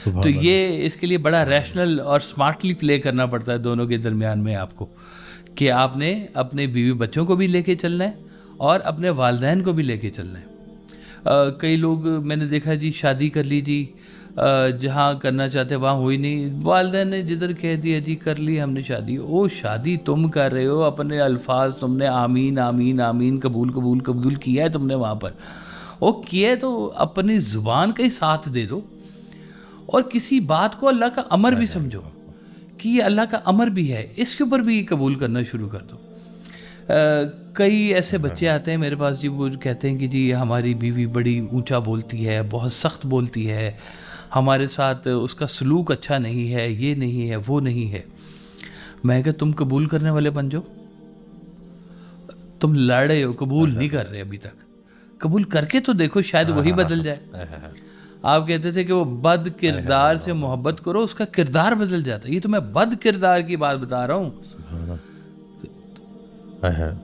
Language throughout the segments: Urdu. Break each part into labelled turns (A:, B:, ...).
A: تو یہ اس کے لیے بڑا ریشنل اور سمارٹلی پلے کرنا پڑتا ہے دونوں کے درمیان میں آپ کو، کہ آپ نے اپنے بیوی بچوں کو بھی لے کے چلنا ہے اور اپنے والدین کو بھی لے کے چلنا ہے۔ کئی لوگ میں نے دیکھا جی شادی کر لی جی، جہاں کرنا چاہتے وہاں ہوئی نہیں، والدین نے جدھر کہہ دیا جی کر لی ہم نے شادی۔ او شادی تم کر رہے ہو، اپنے الفاظ تم نے آمین آمین آمین قبول قبول قبول کیا ہے تم نے وہاں پر، وہ کیا ہے تو اپنی زبان کا ہی ساتھ دے دو، اور کسی بات کو اللہ کا امر بھی سمجھو کہ یہ اللہ کا امر بھی ہے، اس کے اوپر بھی قبول کرنا شروع کر دو۔ کئی ایسے بچے آتے ہیں میرے پاس جی، وہ کہتے ہیں کہ جی ہماری بیوی بڑی اونچا بولتی ہے، بہت سخت بولتی ہے، ہمارے ساتھ اس کا سلوک اچھا نہیں ہے، یہ نہیں ہے وہ نہیں ہے۔ میں کہ تم قبول کرنے والے بن جاؤ، تم لڑ رہے ہو، قبول نہیں کر رہے ابھی تک، قبول کر کے تو دیکھو شاید وہی بدل جائے۔ آپ کہتے تھے کہ وہ بد کردار سے محبت کرو، اس کا کردار بدل جاتا ہے، یہ تو میں بد کردار کی بات بتا رہا ہوں۔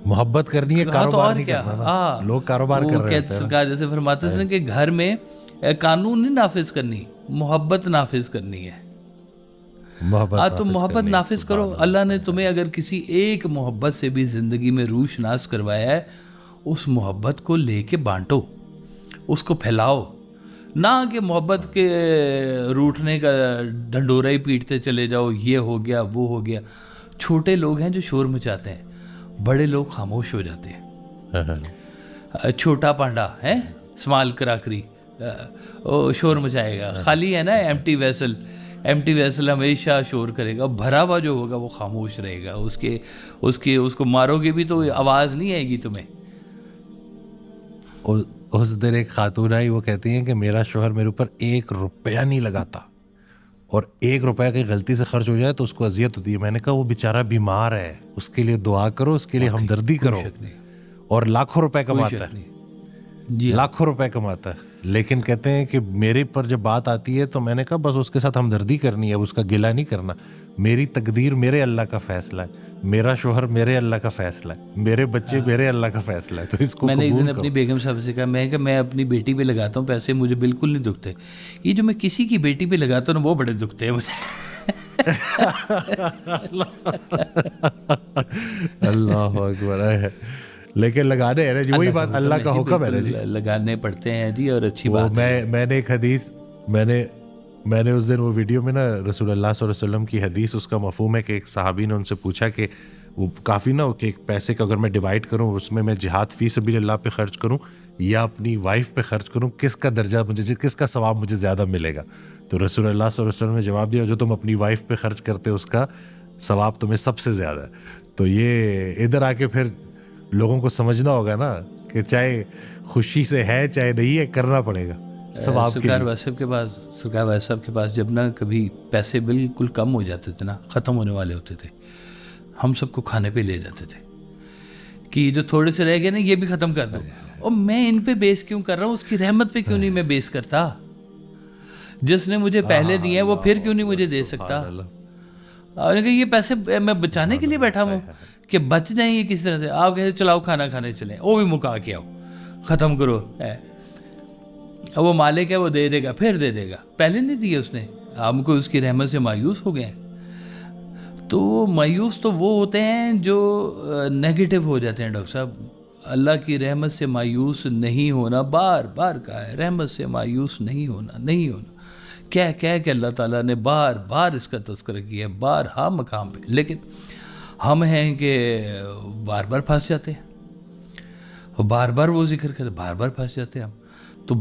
B: محبت کرنی ہے، کاروبار نہیں کرنا، لوگ کاروبار کر رہے ہیں۔
A: سرکار جیسے فرماتے تھے کہ گھر میں قانون نہیں نافذ کرنی، محبت نافذ کرنی ہے۔ تم محبت نافذ کرو۔ اللہ نے تمہیں اگر کسی ایک محبت سے بھی زندگی میں روح شناس کروایا ہے، اس محبت کو لے کے بانٹو، اس کو پھیلاؤ، نہ کہ محبت کے روٹنے کا ڈھنڈورا ہی پیٹتے چلے جاؤ، یہ ہو گیا وہ ہو گیا۔ چھوٹے لوگ ہیں جو شور مچاتے ہیں، بڑے لوگ خاموش ہو جاتے ہیں۔ چھوٹا پانڈا ہے اسمال کراکری، شور مچائے گا، خالی ہے نا ایمٹی ویسل، ایمٹی ویسل ہمیشہ شور کرے گا، بھرا ہوا جو ہوگا وہ خاموش رہے گا، اس کو مارو گے بھی تو آواز نہیں آئے گی تمہیں۔
B: اس دن ایک خاتون آئی، وہ کہتی ہیں کہ میرا شوہر میرے اوپر 1 روپیہ نہیں لگاتا، اور 1 روپیہ کی غلطی سے خرچ ہو جائے تو اس کو اذیت ہوتی ہے۔ میں نے کہا وہ بیچارہ بیمار ہے، اس کے لیے دعا کرو، اس کے لیے ہمدردی کرو، اور لاکھوں روپے کماتا ہے، لاکھوں روپے کماتا ہے، لیکن کہتے ہیں کہ میرے پر جب بات آتی ہے تو میں نے کہا بس اس کے ساتھ ہمدردی کرنی ہے، اس کا گلہ نہیں کرنا۔ میری تقدیر میرے اللہ کا فیصلہ ہے، میرا شوہر میرے اللہ کا فیصلہ ہے، میرے بچے میرے اللہ کا فیصلہ ہے، تو اس کو
A: میں نے ایک دن اپنی بیگم صاحب سے کہا، میں کہ میں اپنی بیٹی پہ لگاتا ہوں پیسے، مجھے بالکل نہیں دکھتے، یہ جو میں کسی کی بیٹی پہ لگاتا ہوں وہ بڑے دکھتے ہیں مجھے۔
B: اللہ اکبر ہے، لیکن لگانے ہیں نا جی، وہی بات اللہ کا حکم ہے نا جی،
A: لگانے پڑتے ہیں جی، اور اچھی بات ہے۔
B: میں نے ایک حدیث، میں نے اس دن وہ ویڈیو میں نا رسول اللہ صلی اللہ علیہ وسلم کی حدیث، اس کا مفہوم ہے کہ ایک صحابی نے ان سے پوچھا کہ وہ کافی نہ ہو کہ ایک پیسے کا اگر میں ڈیوائڈ کروں، اس میں جہاد فی سبیل اللہ پہ خرچ کروں یا اپنی وائف پہ خرچ کروں، کس کا درجہ مجھے، کس کا ثواب مجھے زیادہ ملے گا؟ تو رسول اللہ صلی اللہ علیہ وسلم نے جواب دیا، جو تم اپنی وائف پہ خرچ کرتے ہو اس کا ثواب تمہیں سب سے زیادہ ہے۔ تو یہ ادھر آ کے پھر لوگوں کو سمجھنا ہوگا نا کہ چاہے خوشی سے ہے چاہے نہیں ہے، کرنا پڑے گا ثواب کے لیے۔
A: سرکار ویس صاحب کے پاس جب نا کبھی پیسے بالکل کم ہو جاتے تھے نا، ختم ہونے والے ہوتے تھے، ہم سب کو کھانے پہ لے جاتے تھے کہ جو تھوڑے سے رہ گئے نا یہ بھی ختم کر دو، اور میں ان پہ بیس کیوں کر رہا ہوں، اس کی رحمت پہ کیوں نہیں میں بیس کرتا؟ جس نے مجھے پہلے دیے ہیں وہ پھر کیوں نہیں مجھے دے سکتا؟ اور یہ پیسے میں بچانے کے لیے بیٹھا ہوں کہ بچ جائیں یہ کس طرح سے۔ آپ کہتے چلاؤ کھانا کھانے چلیں، وہ بھی مکا کے آؤ، ختم کرو، اب وہ مالک ہے وہ دے دے گا، پھر دے دے گا، پہلے نہیں دیے اس نے، ہم کو اس کی رحمت سے مایوس ہو گئے ہیں۔ تو مایوس تو وہ ہوتے ہیں جو نیگیٹو ہو جاتے ہیں ڈاکٹر صاحب۔ اللہ کی رحمت سے مایوس نہیں ہونا، بار بار کہا ہے، رحمت سے مایوس نہیں ہونا، نہیں ہونا، کہہ کہ اللہ تعالیٰ نے بار بار اس کا تذکرہ کیا ہے، بار ہاں مقام پہ، لیکن ہم ہیں کہ بار بار پھنس جاتے ہیں، بار بار وہ ذکر کرتے، بار بار پھنس جاتے ہیں ہم۔ تو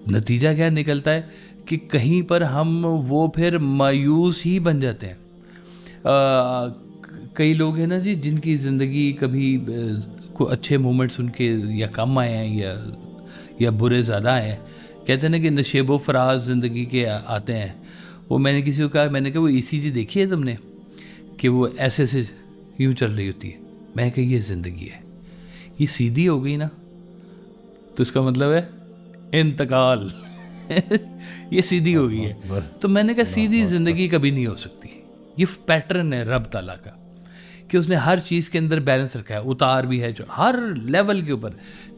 A: نتیجہ کیا نکلتا ہے کہ کہیں پر ہم وہ پھر مایوس ہی بن جاتے ہیں۔ کئی لوگ ہیں نا جی جن کی زندگی کبھی کوئی اچھے مومنٹس ان کے یا کم آئے ہیں یا برے زیادہ آئے ہیں، کہتے ہیں نا کہ نشیب و فراز زندگی کے آتے ہیں۔ وہ میں نے کسی کو کہا، میں نے کہا وہ ECG دیکھی ہے تم نے کہ وہ ایسے سے یوں چل رہی ہوتی ہے؟ میں نے کہا یہ زندگی ہے، یہ سیدھی ہو گئی نا تو اس کا مطلب ہے انتقال، یہ سیدھی ہو گئی ہے۔ تو میں نے کہا سیدھی زندگی کبھی نہیں ہو سکتی، یہ پیٹرن ہے رب تعالیٰ کا کہ اس نے ہر چیز کے اندر بیلنس رکھا ہے، اتار بھی ہے جو ہر لیول کے اوپر،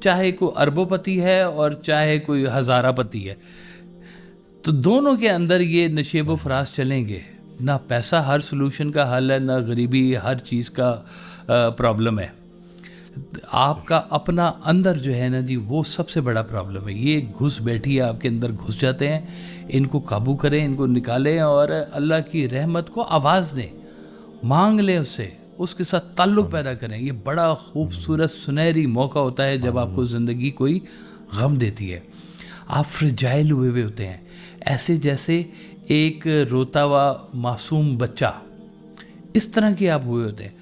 A: چاہے کوئی اربوں پتی ہے اور چاہے کوئی ہزارہ پتی ہے، تو دونوں کے اندر یہ نشیب و فراز چلیں گے. نہ پیسہ ہر سلوشن کا حل ہے، نہ غریبی ہر چیز کا پرابلم ہے. آپ کا اپنا اندر جو ہے نا جی وہ سب سے بڑا پرابلم ہے. یہ گھس بیٹھی ہے آپ کے اندر، گھس جاتے ہیں. ان کو قابو کریں، ان کو نکالیں اور اللہ کی رحمت کو آواز دیں، مانگ لیں اس سے، اس کے ساتھ تعلق پیدا کریں. یہ بڑا خوبصورت سنہری موقع ہوتا ہے جب آپ کو زندگی کوئی غم دیتی ہے. آپ فرجائل ہوئے ہوئے ہوتے ہیں، ایسے جیسے ایک روتا ہوا معصوم بچہ، اس طرح کے آپ ہوئے ہوتے ہیں.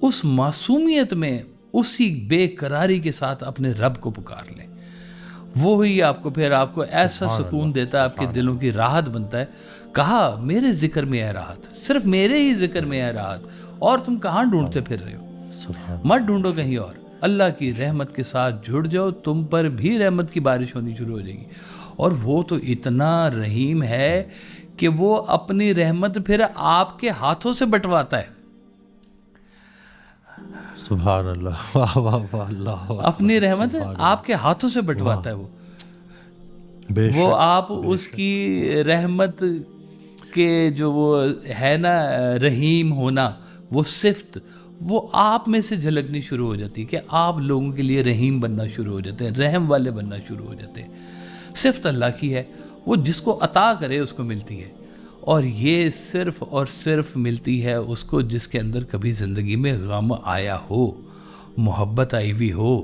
A: اس معصومیت میں اسی بے قراری کے ساتھ اپنے رب کو پکار لیں. وہی آپ کو پھر آپ کو ایسا سکون دیتا ہے، آپ کے دلوں کی راحت بنتا ہے. کہا میرے ذکر میں ہے راحت، صرف میرے ہی ذکر میں ہے راحت، اور تم کہاں ڈھونڈتے پھر رہے ہو؟ مت ڈھونڈو کہیں اور. اللہ کی رحمت کے ساتھ جڑ جاؤ، تم پر بھی رحمت کی بارش ہونی شروع ہو جائے گی. اور وہ تو اتنا رحیم ہے کہ وہ اپنی رحمت پھر آپ کے ہاتھوں سے بٹواتا ہے.
B: سبحان اللہ، واہ واہ واہ، اللہ
A: اپنی رحمت آپ کے ہاتھوں سے بٹواتا ہے. وہ آپ اس کی رحمت کے جو وہ ہے نا رحیم ہونا، وہ صفت وہ آپ میں سے جھلکنی شروع ہو جاتی ہے کہ آپ لوگوں کے لیے رحیم بننا شروع ہو جاتے ہیں، رحم والے بننا شروع ہو جاتے ہیں. صفت اللہ کی ہے، وہ جس کو عطا کرے اس کو ملتی ہے. اور یہ صرف اور صرف ملتی ہے اس کو جس کے اندر کبھی زندگی میں غم آیا ہو، محبت آئی ہوئی ہو.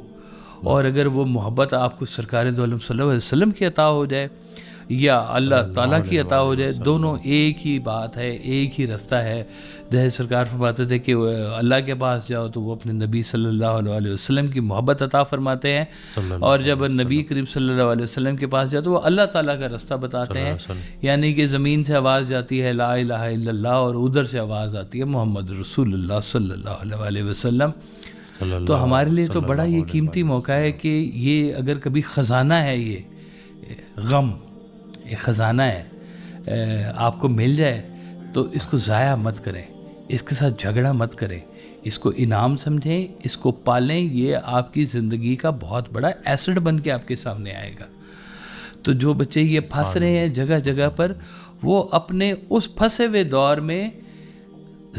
A: اور اگر وہ محبت آپ کو سرکار دو عالم صلی اللہ علیہ وسلم کی عطا ہو جائے یا اللہ تعالیٰ کی عطا ہو جائے، دونوں ایک ہی بات ہے، ایک ہی رستہ ہے. جیسے سرکار فرماتے تھے کہ اللہ کے پاس جاؤ تو وہ اپنے نبی صلی اللہ علیہ وسلم کی محبت عطا فرماتے ہیں، اور جب نبی کریم صلی اللہ علیہ وسلم کے پاس جاؤ تو وہ اللہ تعالیٰ کا رستہ بتاتے ہیں. یعنی کہ زمین سے آواز جاتی ہے لا الہ الا اللہ، اور ادھر سے آواز آتی ہے محمد رسول اللہ صلی اللہ علیہ وسلم. تو ہمارے لیے تو بڑا یہ قیمتی موقع ہے کہ یہ اگر کبھی خزانہ ہے، یہ غم ایک خزانہ ہے، آپ کو مل جائے تو اس کو ضائع مت کریں، اس کے ساتھ جھگڑا مت کریں، اس کو انعام سمجھیں، اس کو پالیں. یہ آپ کی زندگی کا بہت بڑا ایسڈ بن کے آپ کے سامنے آئے گا. تو جو بچے یہ پھنس رہے ہیں جگہ جگہ پر، وہ اپنے اس پھنسے ہوئے دور میں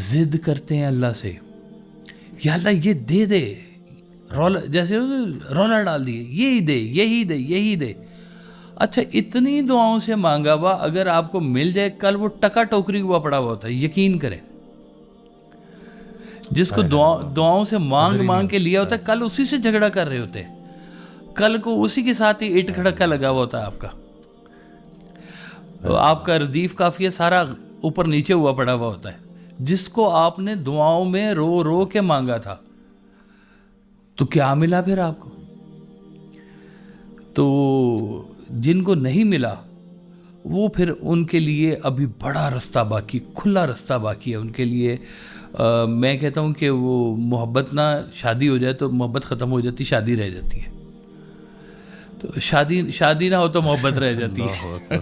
A: ضد کرتے ہیں اللہ سے، یا اللہ یہ دے دے، رولا جیسے رولا ڈال دیے، یہی دے یہی دے یہی دے. اچھا اتنی دعاؤں سے مانگا ہوا اگر آپ کو مل جائے، کل وہ ٹکا ٹوکری ہوا پڑا ہوا ہوتا ہے. یقین کریں، جس کو دعاؤں سے مانگ کے لیا ہوتا ہے، کل اسی سے جھگڑا کر رہے ہوتے ہیں، کل کو اسی کے ساتھ ہی اٹ کھڑکا لگا ہوا ہوتا ہے آپ کا. آپ کا ردیف قافیہ سارا اوپر نیچے ہوا پڑا ہوا ہوتا ہے، جس کو آپ نے دعاؤں میں رو رو کے مانگا تھا. تو کیا ملا پھر آپ کو؟ تو جن کو نہیں ملا وہ پھر ان کے لیے ابھی بڑا رستہ باقی، کھلا رستہ باقی ہے ان کے لیے. میں کہتا ہوں کہ وہ محبت نہ شادی ہو جائے تو محبت ختم ہو جاتی، شادی رہ جاتی ہے. تو شادی نہ ہو تو محبت رہ جاتی ہے.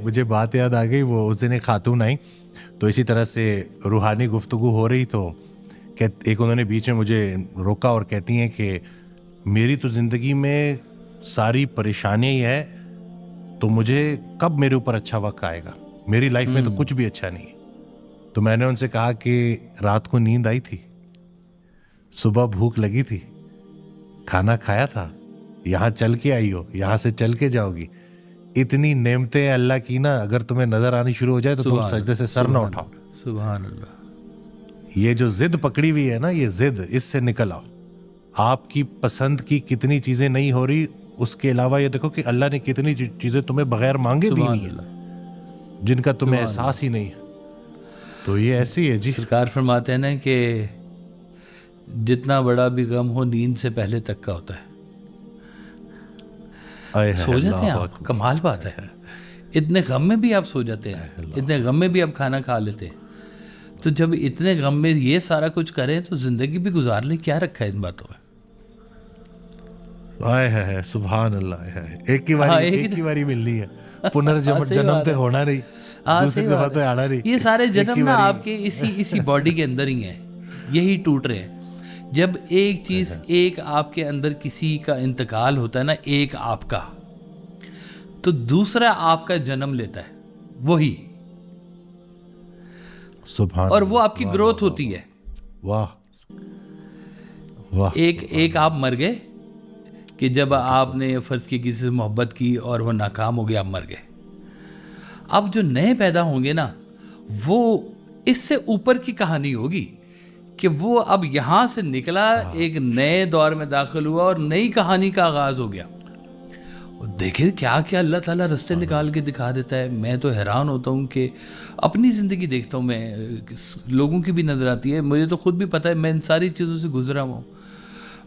B: مجھے بات یاد آ گئی، وہ اس دن ایک خاتون آئی تو اسی طرح سے روحانی گفتگو ہو رہی، تو ایک انہوں نے بیچ میں مجھے روکا اور کہتی ہیں کہ میری تو زندگی میں ساری پریشانی ہی ہے، تو مجھے کب میرے اوپر اچھا وقت آئے گا؟ میری لائف میں تو کچھ بھی اچھا نہیں. تو میں نے ان سے کہا کہ رات کو نیند آئی تھی، صبح بھوک لگی تھی، کھانا کھایا تھا، یہاں چل کے آئی ہو، یہاں سے چل کے جاؤ گی. اتنی نعمتیں اللہ کی نا، اگر تمہیں نظر آنی شروع ہو جائے تو تم سجدے سے سر نہ اٹھاؤ.
A: سبحان اللہ.
B: یہ جو ضد پکڑی ہوئی ہے نا، یہ ضد، اس سے نکل آؤ. آپ کی پسند کی کتنی چیزیں نہیں ہو رہی، اس کے علاوہ یہ دیکھو کہ اللہ نے کتنی چیزیں تمہیں بغیر مانگے دی ہوئی ہیں جن کا تمہیں احساس ہی نہیں. تو یہ ایسی ہے جی.
A: سرکار فرماتے ہیں نا کہ جتنا بڑا بھی غم ہو نیند سے پہلے تک کا ہوتا ہے. سو جاتے ہیں آپ، کمال بات ہے. اتنے غم میں بھی آپ سو جاتے ہیں، اتنے غم میں بھی آپ کھانا کھا لیتے ہیں. تو جب اتنے غم میں یہ سارا کچھ کریں تو زندگی بھی گزار لیں. کیا رکھا ہے ان باتوں میں؟
B: سبحان اللہ. ایک ہی باری ملنی ہے، پنرجنم تے ہونا نہیں، دوسری دفعہ تو آنا نہیں.
A: یہ سارے جنم نا آپ کے اسی باڈی کے اندر ہی ہیں، یہی ٹوٹ رہے ہیں. جب ایک چیز، ایک آپ کے اندر کسی کا انتقال ہوتا ہے نا، ایک آپ کا، تو دوسرا آپ کا جنم لیتا ہے وہی،
B: سبحان
A: اور وہ آپ کی گروتھ ہوتی ہے.
B: واہ واہ.
A: ایک آپ مر گئے کہ جب آپ نے فرض کی کسی سے محبت کی اور وہ ناکام ہو گیا، آپ مر گئے. اب جو نئے پیدا ہوں گے نا، وہ اس سے اوپر کی کہانی ہوگی کہ وہ اب یہاں سے نکلا، ایک نئے دور میں داخل ہوا اور نئی کہانی کا آغاز ہو گیا. دیکھیں کیا کیا اللہ تعالیٰ رستے نکال کے دکھا دیتا ہے. میں تو حیران ہوتا ہوں کہ اپنی زندگی دیکھتا ہوں، میں لوگوں کی بھی نظر آتی ہے، مجھے تو خود بھی پتہ ہے میں ان ساری چیزوں سے گزرا ہوں.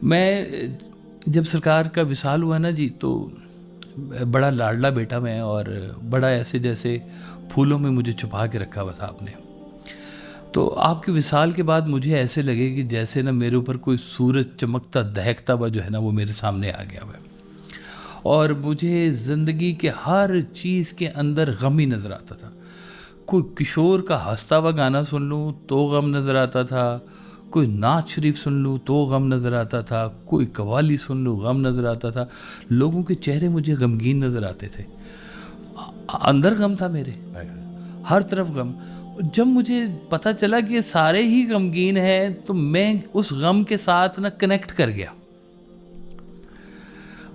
A: میں جب سرکار کا وصال ہوا نا جی، تو بڑا لاڈلا بیٹا میں، اور بڑا ایسے جیسے پھولوں میں مجھے چھپا کے رکھا ہوا تھا آپ نے. تو آپ کے وصال کے بعد مجھے ایسے لگے کہ جیسے نا میرے اوپر کوئی سورج چمکتا دہکتا ہوا جو ہے نا وہ میرے سامنے آ گیا ہوا ہے، اور مجھے زندگی کے ہر چیز کے اندر غم ہی نظر آتا تھا. کوئی کشور کا ہنستا ہوا گانا سن لوں تو غم نظر آتا تھا، کوئی نعت شریف سن لوں تو غم نظر آتا تھا، کوئی قوالی سن لوں غم نظر آتا تھا. لوگوں کے چہرے مجھے غمگین نظر آتے تھے، اندر غم تھا میرے، ہر طرف غم. جب مجھے پتہ چلا کہ یہ سارے ہی غمگین ہیں تو میں اس غم کے ساتھ نا کنیکٹ کر گیا.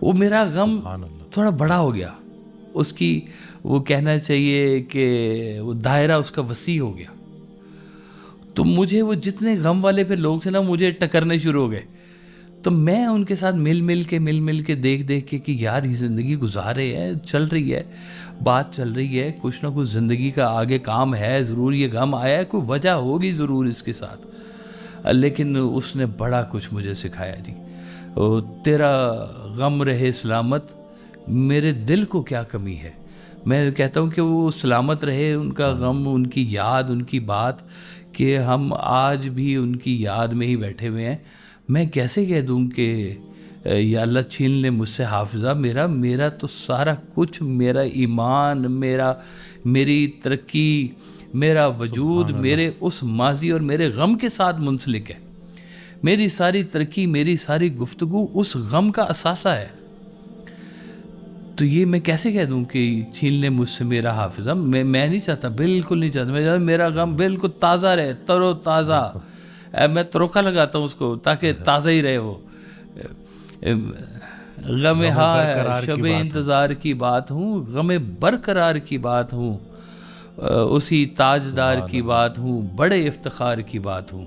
A: وہ میرا غم تھوڑا بڑا ہو گیا، اس کی وہ کہنا چاہیے کہ وہ دائرہ اس کا وسیع ہو گیا. تو مجھے وہ جتنے غم والے پہ لوگ تھے نا مجھے ٹکرنے شروع ہو گئے. تو میں ان کے ساتھ مل مل کے دیکھ کے کہ یار یہ زندگی گزارے ہے، چل رہی ہے، بات چل رہی ہے، کچھ نہ کچھ زندگی کا آگے کام ہے ضرور، یہ غم آیا ہے، کوئی وجہ ہوگی ضرور اس کے ساتھ. لیکن اس نے بڑا کچھ مجھے سکھایا جی. تیرا غم رہے سلامت، میرے دل کو کیا کمی ہے. میں کہتا ہوں کہ وہ سلامت رہے، ان کا غم، ان کی یاد، ان کی بات، کہ ہم آج بھی ان کی یاد میں ہی بیٹھے ہوئے ہیں. میں کیسے کہہ دوں کہ یا اللہ چھین لے مجھ سے حافظہ، میرا تو سارا کچھ، میرا ایمان، میری ترقی، میرا وجود میرے اس ماضی اور میرے غم کے ساتھ منسلک ہے. میری ساری ترقی، میری ساری گفتگو اس غم کا اثاثہ ہے. تو یہ میں کیسے کہہ دوں کہ چھین لے مجھ سے میرا حافظہ. میں نہیں چاہتا، بالکل نہیں چاہتا. میں چاہتا میرا غم بالکل تازہ رہے، تر و تازہ. میں تروکا لگاتا ہوں اس کو تاکہ تازہ ہی رہے. وہ غم ہاں شب انتظار کی بات ہوں، غم برقرار کی بات ہوں، اسی تاجدار کی بات ہوں، بڑے افتخار کی بات ہوں.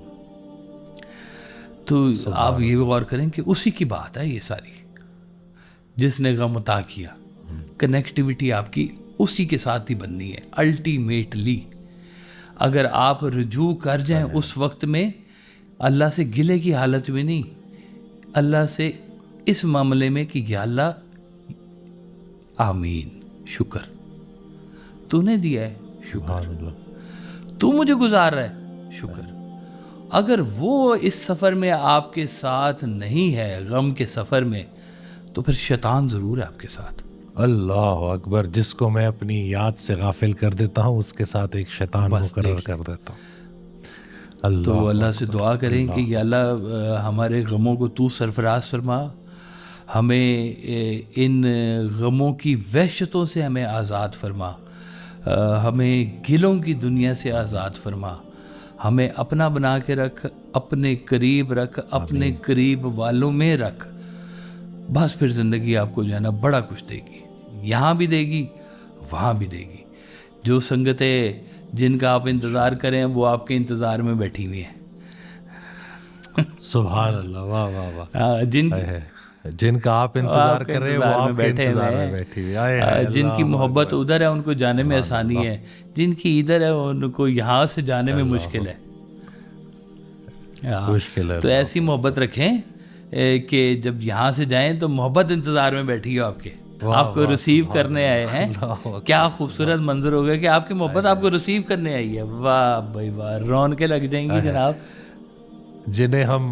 A: تو آپ یہ بھی غور کریں کہ اسی کی بات ہے یہ ساری، جس نے غم عطا کیا. کنیکٹیویٹی آپ کی اسی کے ساتھ ہی بننی ہے الٹیمیٹلی. اگر آپ رجوع کر جائیں اس وقت میں، اللہ سے گلے کی حالت میں نہیں، اللہ سے اس معاملے میں کہ یا اللہ آمین، شکر تو نے دیا ہے، شکر تو مجھے گزار رہا ہے، شکر. اگر وہ اس سفر میں آپ کے ساتھ نہیں ہے، غم کے سفر میں، تو پھر شیطان ضرور ہے آپ کے ساتھ.
B: اللہ اکبر. جس کو میں اپنی یاد سے غافل کر دیتا ہوں اس کے ساتھ ایک شیطان مقرر کر دیتا ہوں.
A: تو اللہ سے دعا کریں کہ یا اللہ ہمارے غموں کو تو سرفراز فرما، ہمیں ان غموں کی وحشتوں سے ہمیں آزاد فرما، ہمیں گلوں کی دنیا سے آزاد فرما، ہمیں اپنا بنا کے رکھ، اپنے قریب رکھ، اپنے قریب والوں میں رکھ. بس پھر زندگی آپ کو جو ہے نا بڑا کچھ دے گی، یہاں بھی دے گی، وہاں بھی دے گی. جو سنگتیں جن کا آپ انتظار کریں وہ آپ کے انتظار میں بیٹھی ہوئی ہیں.
B: سبحان اللہ. واہ واہ واہ.
A: جن
B: کا آپ انتظار کر رہے ہیں وہ آپ کے انتظار میں بیٹھی ہوئی.
A: جن کی محبت ادھر ہے ان کو جانے میں آسانی ہے، جن کی ادھر ہے ان کو یہاں سے جانے میں مشکل ہے. تو ایسی محبت رکھیں کہ جب یہاں سے جائیں تو محبت انتظار میں بیٹھی ہو آپ کے، آپ کو ریسیو کرنے آئے ہیں. کیا خوبصورت منظر ہوگا کہ آپ کی محبت آپ کو ریسیو کرنے آئی ہے. واہ بھائی واہ، رونقیں لگ جائیں گی جناب.
B: جنہیں ہم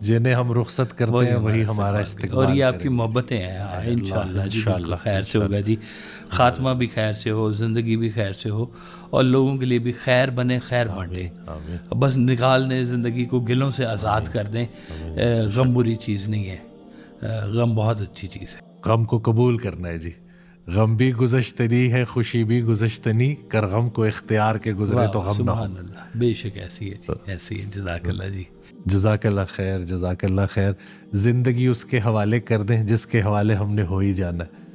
B: جنہیں ہم رخصت کرتے ہیں وہی ہمارا استقبال
A: اور یہ آپ
B: کریں
A: کی
B: گے۔
A: محبتیں ہیں انشاءاللہ جی، بالکل
B: انشاءاللہ،
A: خیر سے ہوگا جی، خاتمہ بھی خیر سے ہو، زندگی بھی خیر سے ہو، اور لوگوں کے لیے بھی خیر بنے، خیر بانٹیں،
B: آمین۔
A: بس نکال دیں زندگی کو، گلوں سے آزاد کر دیں۔ غم بری چیز نہیں ہے، غم بہت اچھی چیز ہے۔
B: غم کو قبول کرنا ہے جی، غم بھی گزشتنی ہے، خوشی بھی گزشتنی، کر غم کو اختیار کے گزرے تو غم نہ ہو۔
A: سبحان اللہ، بے شک ایسی ہے جی، ایسی ہے، جزاک اللہ جی۔
B: جزاک اللہ خیر، جزاک اللہ خیر۔ زندگی اس کے حوالے کر دیں جس کے حوالے ہم نے ہو ہی جانا ہے۔